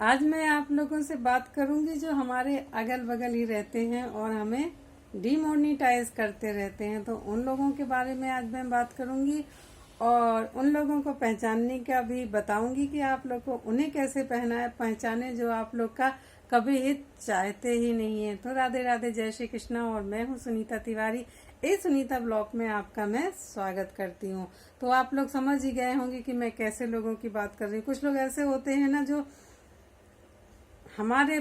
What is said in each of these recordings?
आज मैं आप लोगों से बात करूंगी जो हमारे अगल बगल ही रहते हैं और हमें डिमोनिटाइज करते रहते हैं, तो उन लोगों के बारे में आज मैं बात करूंगी और उन लोगों को पहचानने का भी बताऊंगी कि आप लोग को उन्हें कैसे पहचाने जो आप लोग का कभी हित चाहते ही नहीं है। तो राधे राधे, जय श्री कृष्णा। और मैं हूँ सुनीता तिवारी। इस सुनीता ब्लॉग में आपका मैं स्वागत करती हूँ। तो आप लोग समझ ही गए होंगे कि मैं कैसे लोगों की बात कर रही हूँ। कुछ लोग ऐसे होते हैं ना जो हमारे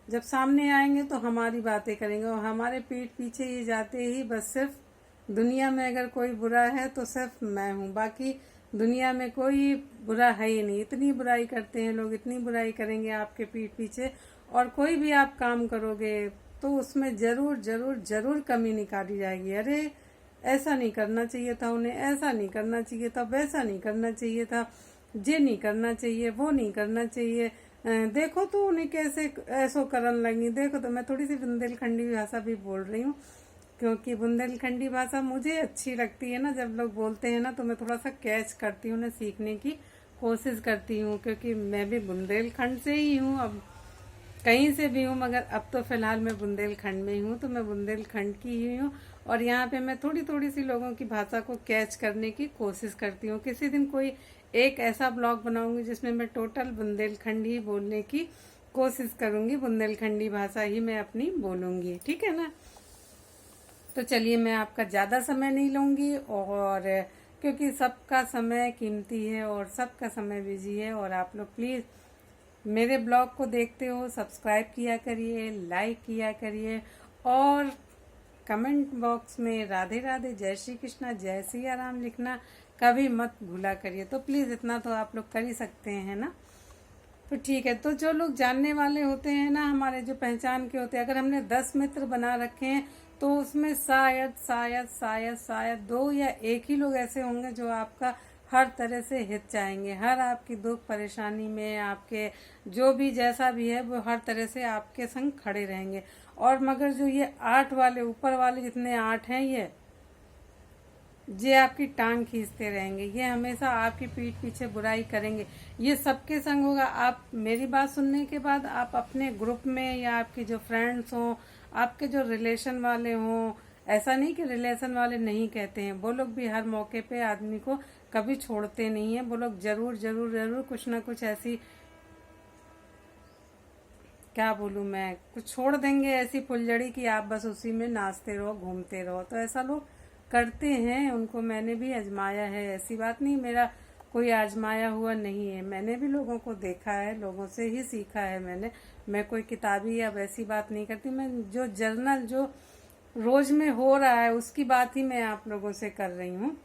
जब सामने आएंगे तो हमारी बातें करेंगे और हमारे पीठ पीछे ये जाते ही बस सिर्फ दुनिया में अगर कोई बुरा है तो सिर्फ मैं हूँ, बाकी दुनिया में कोई बुरा है ही नहीं। इतनी बुराई करते हैं लोग, इतनी बुराई करेंगे आपके पीठ पीछे, और कोई भी आप काम करोगे तो उसमें जरूर जरूर जरूर कमी निकाली जाएगी। अरे ऐसा नहीं करना चाहिए था उन्हें, ऐसा नहीं करना चाहिए था, वैसा नहीं करना चाहिए था, ये नहीं करना चाहिए, वो नहीं करना चाहिए। देखो तो उन्हें कैसे ऐसो करन लगी। देखो तो मैं थोड़ी सी बुंदेलखंडी भाषा भी बोल रही हूँ क्योंकि बुंदेलखंडी भाषा मुझे अच्छी लगती है ना। जब लोग बोलते हैं ना तो मैं थोड़ा सा कैच करती हूँ, उन्हें सीखने की कोशिश करती हूँ क्योंकि मैं भी बुंदेलखंड से ही हूँ। अब कहीं से भी हूँ मगर अब तो फिलहाल मैं बुंदेलखंड में ही हूँ, तो मैं बुंदेलखंड की ही हूँ। और यहाँ पे मैं थोड़ी थोड़ी सी लोगों की भाषा को कैच करने की कोशिश करती हूँ। किसी दिन कोई एक ऐसा ब्लॉग बनाऊंगी जिसमें मैं टोटल बुंदेलखंडी ही बोलने की कोशिश करूंगी, बुंदेलखंडी भाषा ही मैं अपनी बोलूंगी, ठीक है ना। तो चलिए, मैं आपका ज़्यादा समय नहीं लूंगी, और क्योंकि सबका समय कीमती है और सबका समय बिजी है। और आप लोग प्लीज़ मेरे ब्लॉग को देखते हो, सब्सक्राइब किया करिए, लाइक किया करिए, और कमेंट बॉक्स में राधे राधे, जय श्री कृष्णा, जय सिया राम लिखना कभी मत भूला करिए। तो प्लीज़ इतना तो आप लोग कर ही सकते हैं ना। तो ठीक है, तो जो लोग जानने वाले होते हैं ना, हमारे जो पहचान के होते हैं, अगर हमने 10 मित्र बना रखे हैं तो उसमें शायद शायद शायद शायद 2 या 1 ही लोग ऐसे होंगे जो आपका हर तरह से हित चाहेंगे, हर आपकी दुख परेशानी में, आपके जो भी जैसा भी है वो हर तरह से आपके संग खड़े रहेंगे। और मगर जो ये 8 वाले, ऊपर वाले जितने 8 हैं, ये आपकी टांग खींचते रहेंगे, ये हमेशा आपकी पीठ पीछे बुराई करेंगे। ये सबके संग होगा। आप मेरी बात सुनने के बाद आप अपने ग्रुप में या आपके जो फ्रेंड्स हों, आपके जो रिलेशन वाले हों, ऐसा नहीं कि रिलेशन वाले नहीं कहते हैं, वो लोग भी हर मौके पे आदमी को कभी छोड़ते नहीं है। वो लोग जरूर जरूर जरूर कुछ ना कुछ ऐसी, क्या बोलूँ मैं, कुछ छोड़ देंगे ऐसी फुलझड़ी कि आप बस उसी में नाचते रहो, घूमते रहो। तो ऐसा लोग करते हैं, उनको मैंने भी आजमाया है। ऐसी बात नहीं मेरा कोई आजमाया हुआ नहीं है, मैंने भी लोगों को देखा है, लोगों से ही सीखा है मैंने। मैं कोई किताबी या वैसी बात नहीं करती, मैं जो जर्नल जो रोज में हो रहा है उसकी बात ही मैं आप लोगों से कर रही हूँ,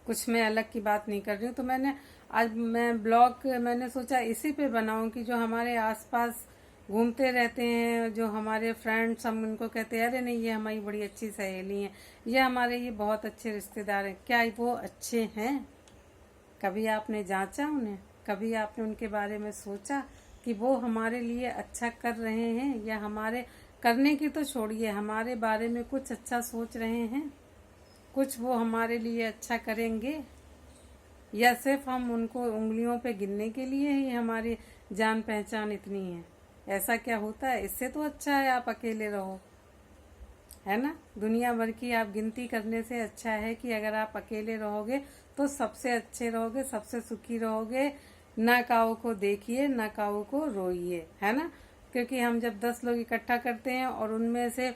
कुछ मैं अलग की बात नहीं कर रही हूँ। तो मैंने आज मैं ब्लॉग मैंने सोचा इसी पे बनाऊं कि जो हमारे आसपास घूमते रहते हैं, जो हमारे फ्रेंड्स, हम उनको कहते हैं अरे नहीं ये हमारी बड़ी अच्छी सहेली हैं, ये हमारे ये बहुत अच्छे रिश्तेदार हैं। क्या वो अच्छे हैं? कभी आपने जांचा उन्हें? कभी आपने उनके बारे में सोचा कि वो हमारे लिए अच्छा कर रहे हैं, या हमारे करने की तो छोड़िए, हमारे बारे में कुछ अच्छा सोच रहे हैं? कुछ वो हमारे लिए अच्छा करेंगे, या सिर्फ हम उनको उंगलियों पे गिनने के लिए ही हमारी जान पहचान इतनी है? ऐसा क्या होता है? इससे तो अच्छा है आप अकेले रहो, है ना। दुनिया भर की आप गिनती करने से अच्छा है कि अगर आप अकेले रहोगे तो सबसे अच्छे रहोगे, सबसे सुखी रहोगे। ना काऊ को देखिए, ना काऊ को रोइए, है ना। क्योंकि हम जब 10 लोग इकट्ठा करते हैं और उनमें से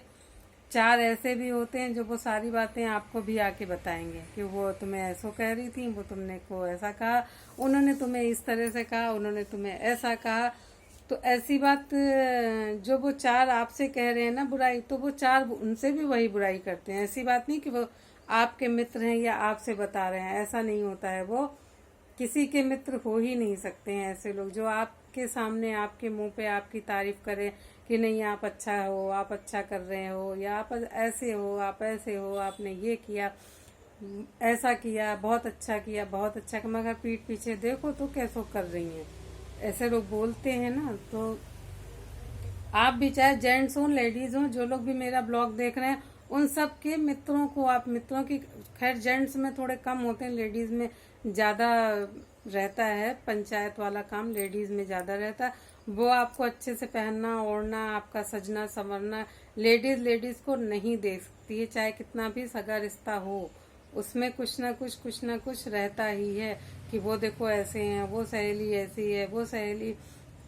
4 ऐसे भी होते हैं जो वो सारी बातें आपको भी आके बताएंगे कि वो तुम्हें ऐसो कह रही थी, वो तुमने को ऐसा कहा, उन्होंने तुम्हें इस तरह से कहा, उन्होंने तुम्हें ऐसा कहा। तो ऐसी बात जो वो 4 आपसे कह रहे हैं ना बुराई, तो वो 4 उनसे भी वही बुराई करते हैं। ऐसी बात नहीं कि वो आपके मित्र हैं या आपसे बता रहे हैं, ऐसा नहीं होता है। वो किसी के मित्र हो ही नहीं सकते हैं ऐसे लोग जो आपके सामने, आपके मुंह पे आपकी तारीफ करें कि नहीं आप अच्छा हो, आप अच्छा कर रहे हो, या आप ऐसे हो, आप ऐसे हो, आपने ये किया, ऐसा किया, बहुत अच्छा किया, बहुत अच्छा किया, मगर पीठ पीछे देखो तो कैसो कर रही हैं। ऐसे लोग बोलते हैं ना। तो आप भी, चाहे जेंट्स हो लेडीज हो, जो लोग भी मेरा ब्लॉग देख रहे हैं, उन सब के मित्रों को, आप मित्रों की, खैर जेंट्स में थोड़े कम होते हैं, लेडीज में ज़्यादा रहता है, पंचायत वाला काम लेडीज में ज्यादा रहता है। वो आपको अच्छे से पहनना ओढ़ना, आपका सजना संवरना लेडीज को नहीं दे सकती है, चाहे कितना भी सगा रिश्ता हो। उसमें कुछ ना कुछ रहता ही है कि वो देखो ऐसे हैं, वो सहेली ऐसी है, वो सहेली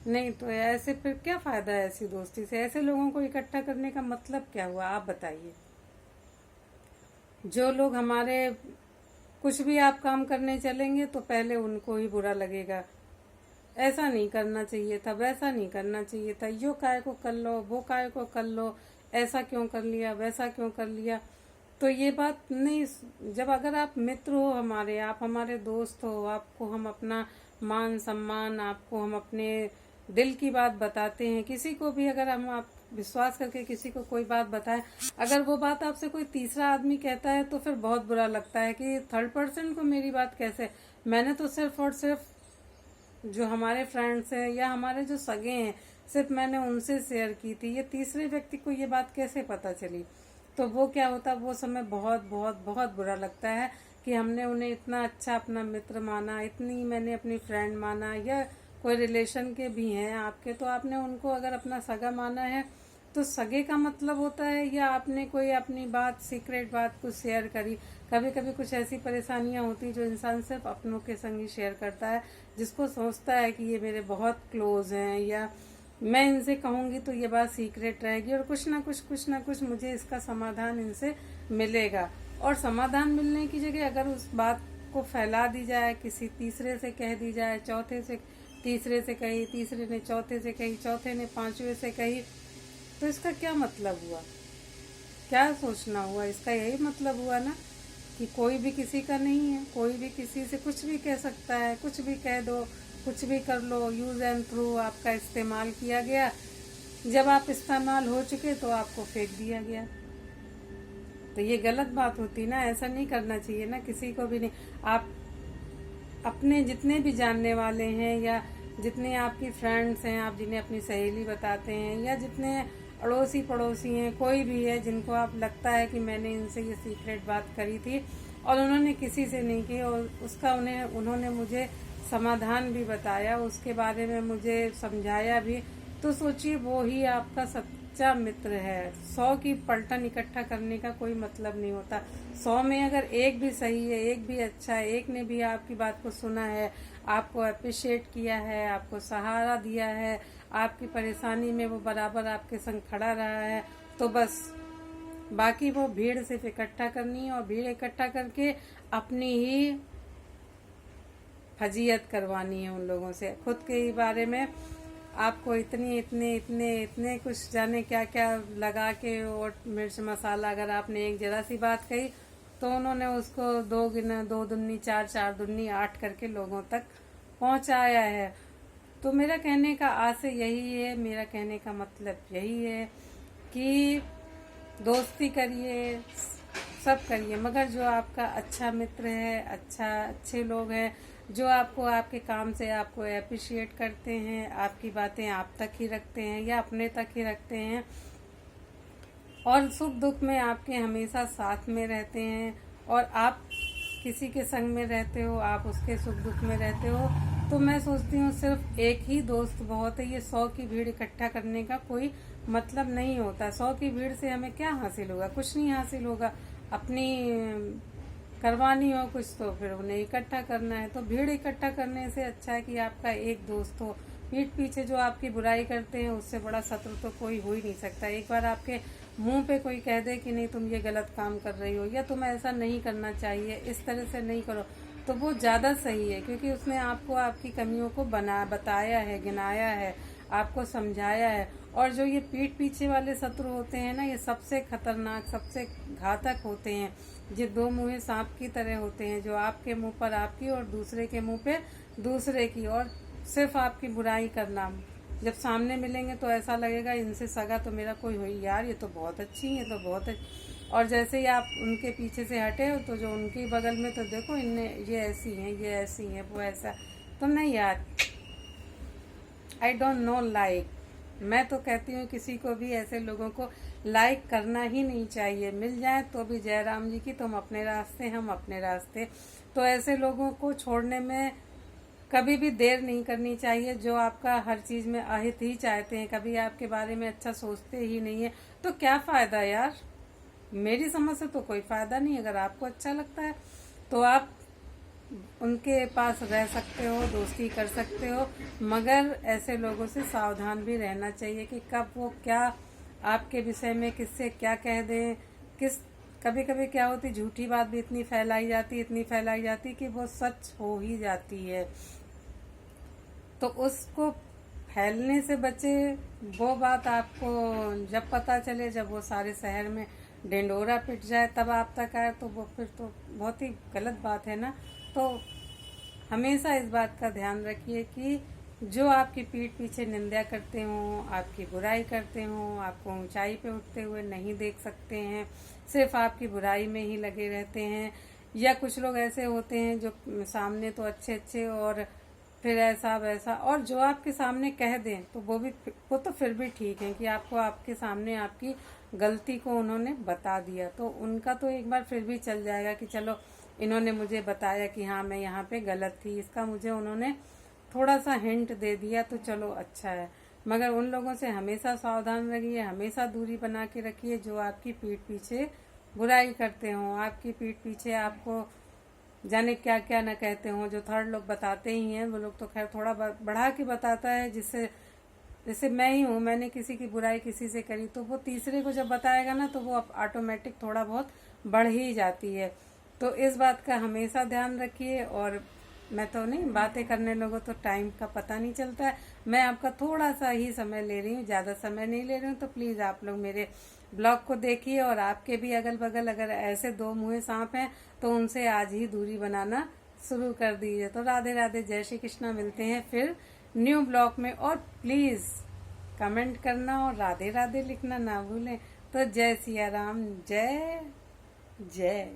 नहीं। तो ऐसे फिर क्या फायदा है ऐसी दोस्ती से? ऐसे लोगों को इकट्ठा करने का मतलब क्या हुआ, आप बताइए। जो लोग हमारे कुछ भी आप काम करने चलेंगे तो पहले उनको ही बुरा लगेगा, ऐसा नहीं करना चाहिए था, वैसा नहीं करना चाहिए था, यो काय को कर लो, वो काय को कर लो, ऐसा क्यों कर लिया, वैसा क्यों कर लिया। तो ये बात नहीं। जब अगर आप मित्र हो हमारे, आप हमारे दोस्त हो, आपको हम अपना मान सम्मान, आपको हम अपने दिल की बात बताते हैं, किसी को भी अगर हम आप विश्वास करके किसी को कोई बात बताएं, अगर वो बात आपसे कोई तीसरा आदमी कहता है तो फिर बहुत बुरा लगता है कि थर्ड पर्सन को मेरी बात कैसे। मैंने तो सिर्फ और सिर्फ जो हमारे फ्रेंड्स हैं या हमारे जो सगे हैं, सिर्फ मैंने उनसे शेयर की थी, ये तीसरे व्यक्ति को ये बात कैसे पता चली। तो वो क्या होता, वो समय बहुत बहुत बहुत बुरा लगता है कि हमने उन्हें इतना अच्छा अपना मित्र माना, इतनी मैंने अपनी फ्रेंड माना, या कोई रिलेशन के भी हैं आपके, तो आपने उनको अगर अपना सगा माना है तो सगे का मतलब होता है या आपने कोई अपनी बात, सीक्रेट बात कुछ शेयर करी। कभी कभी कुछ ऐसी परेशानियां होती जो इंसान सिर्फ अपनों के संग ही शेयर करता है, जिसको सोचता है कि ये मेरे बहुत क्लोज हैं या मैं इनसे कहूंगी तो ये बात सीक्रेट रहेगी और कुछ ना कुछ मुझे इसका समाधान इनसे मिलेगा। और समाधान मिलने की जगह अगर उस बात को फैला दी जाए, किसी तीसरे से कह दी जाए, चौथे से तीसरे से कही, तीसरे ने चौथे से कही, चौथे ने पांचवे से कही, तो इसका क्या मतलब हुआ, क्या सोचना हुआ? इसका यही मतलब हुआ ना कि कोई भी किसी का नहीं है, कोई भी किसी से कुछ भी कह सकता है, कुछ भी कह दो, कुछ भी कर लो, यूज एंड थ्रू आपका इस्तेमाल किया गया। जब आप इस्तेमाल हो चुके तो आपको फेंक दिया गया। तो ये गलत बात होती ना, ऐसा नहीं करना चाहिए ना, किसी को भी नहीं। आप अपने जितने भी जानने वाले हैं या जितने आपकी फ्रेंड्स हैं, आप जिन्हें अपनी सहेली बताते हैं, या जितने अड़ोसी पड़ोसी हैं, कोई भी है जिनको आप लगता है कि मैंने इनसे ये सीक्रेट बात करी थी और उन्होंने किसी से नहीं की और उसका उन्होंने मुझे समाधान भी बताया, उसके बारे में मुझे समझाया भी, तो सोचिए वो ही आपका सच्चा मित्र है। 100 की पलटन इकट्ठा करने का कोई मतलब नहीं होता। 100 में अगर एक भी सही है, एक भी अच्छा है, एक ने भी आपकी बात को सुना है, आपको अप्रिशिएट किया है, आपको सहारा दिया है, आपकी परेशानी में वो बराबर आपके संग खड़ा रहा है, तो बस बाकी वो भीड़ सिर्फ इकट्ठा करनी है और भीड़ इकट्ठा करके अपनी ही फजीयत करवानी है उन लोगों से। खुद के ही बारे में आपको इतने कुछ जाने क्या क्या लगा के और मिर्च मसाला, अगर आपने एक जरा सी बात कही तो उन्होंने उसको 2 दूनी 4, 4 दूनी 8 करके लोगों तक पहुंचाया है। तो मेरा कहने का आशय यही है, मेरा कहने का मतलब यही है कि दोस्ती करिए, सब करिए, मगर जो आपका अच्छा मित्र है, अच्छे लोग हैं, जो आपको आपके काम से आपको अप्रिशिएट करते हैं, आपकी बातें आप तक ही रखते हैं या अपने तक ही रखते हैं और सुख दुख में आपके हमेशा साथ में रहते हैं, और आप किसी के संग में रहते हो, आप उसके सुख दुख में रहते हो, तो मैं सोचती हूँ सिर्फ एक ही दोस्त बहुत है। ये 100 की भीड़ इकट्ठा करने का कोई मतलब नहीं होता। 100 की भीड़ से हमें क्या हासिल होगा? कुछ नहीं हासिल होगा। अपनी करवानी हो कुछ तो फिर उन्हें इकट्ठा करना है। तो भीड़ इकट्ठा करने से अच्छा है कि आपका एक दोस्त हो। पीठ पीछे जो आपकी बुराई करते हैं उससे बड़ा शत्रु तो कोई हो ही नहीं सकता। एक बार आपके मुंह पे कोई कह दे कि नहीं तुम ये गलत काम कर रही हो या तुम ऐसा नहीं करना चाहिए, इस तरह से नहीं करो, तो वो ज्यादा सही है, क्योंकि उसने आपको आपकी कमियों को बताया है, गिनाया है, आपको समझाया है। और जो ये पीठ पीछे वाले शत्रु होते हैं ना, ये सबसे खतरनाक, सबसे घातक होते हैं। ये 2 मुँहे सांप की तरह होते हैं, जो आपके मुंह पर आपकी और दूसरे के मुंह पे दूसरे की, और सिर्फ आपकी बुराई करना। जब सामने मिलेंगे तो ऐसा लगेगा इनसे सगा तो मेरा कोई हो ही, यार ये तो बहुत अच्छी है, तो बहुत अच्छी। और जैसे ही आप उनके पीछे से हटे हो तो जो उनके बगल में, तो देखो इनने ये ऐसी हैं, ये ऐसी हैं, वो ऐसा। तो नहीं यार, आई डोंट नो लाइक। मैं तो कहती हूँ किसी को भी ऐसे लोगों को लाइक करना ही नहीं चाहिए। मिल जाए तो भी जयराम जी की, तुम अपने रास्ते हम अपने रास्ते। तो ऐसे लोगों को छोड़ने में कभी भी देर नहीं करनी चाहिए। जो आपका हर चीज में अहित ही चाहते हैं, कभी आपके बारे में अच्छा सोचते ही नहीं है, तो क्या फायदा यार। मेरी समझ से तो कोई फायदा नहीं। अगर आपको अच्छा लगता है तो आप उनके पास रह सकते हो, दोस्ती कर सकते हो, मगर ऐसे लोगों से सावधान भी रहना चाहिए कि कब वो क्या आपके विषय में किससे क्या कह दें। कभी कभी क्या होती, झूठी बात भी इतनी फैलाई जाती कि वो सच हो ही जाती है। तो उसको फैलने से बचे। वो बात आपको जब पता चले, जब वो सारे शहर में ढिंडोरा पिट जाए, तब आप तक आए, तो वो फिर तो बहुत ही गलत बात है ना। तो हमेशा इस बात का ध्यान रखिए कि जो आपकी पीठ पीछे निंदा करते हों, आपकी बुराई करते हों, आपको ऊंचाई पे उठते हुए नहीं देख सकते हैं, सिर्फ आपकी बुराई में ही लगे रहते हैं। या कुछ लोग ऐसे होते हैं जो सामने तो अच्छे अच्छे और फिर ऐसा वैसा, और जो आपके सामने कह दें तो वो तो फिर भी ठीक है कि आपको आपके सामने आपकी गलती को उन्होंने बता दिया, तो उनका तो एक बार फिर भी चल जाएगा कि चलो इन्होंने मुझे बताया कि हाँ मैं यहाँ पे गलत थी, इसका मुझे उन्होंने थोड़ा सा हिंट दे दिया, तो चलो अच्छा है। मगर उन लोगों से हमेशा सावधान रहिए, हमेशा दूरी बना के रखिए जो आपकी पीठ पीछे बुराई करते हों, आपकी पीठ पीछे आपको जाने क्या क्या न कहते हों। जो थर्ड लोग बताते ही हैं, वो लोग तो खैर थोड़ा बढ़ा के बताता है, जिससे जैसे मैं ही हूँ, मैंने किसी की बुराई किसी से करी, तो वो तीसरे को जब बताएगा ना, तो वो ऑटोमेटिक थोड़ा बहुत बढ़ ही जाती है। तो इस बात का हमेशा ध्यान रखिए। और मैं तो नहीं, बातें करने लोगों तो टाइम का पता नहीं चलता है। मैं आपका थोड़ा सा ही समय ले रही हूँ, ज़्यादा समय नहीं ले रही हूँ, तो प्लीज़ आप लोग मेरे ब्लॉग को देखिए। और आपके भी अगल बगल अगर ऐसे दो मुँहे सांप हैं तो उनसे आज ही दूरी बनाना शुरू कर दीजिए। तो राधे राधे, जय श्री कृष्णा। मिलते हैं फिर न्यू ब्लॉग में। और प्लीज़ कमेंट करना और राधे राधे लिखना ना भूलें। तो जय सिया राम, जय जय।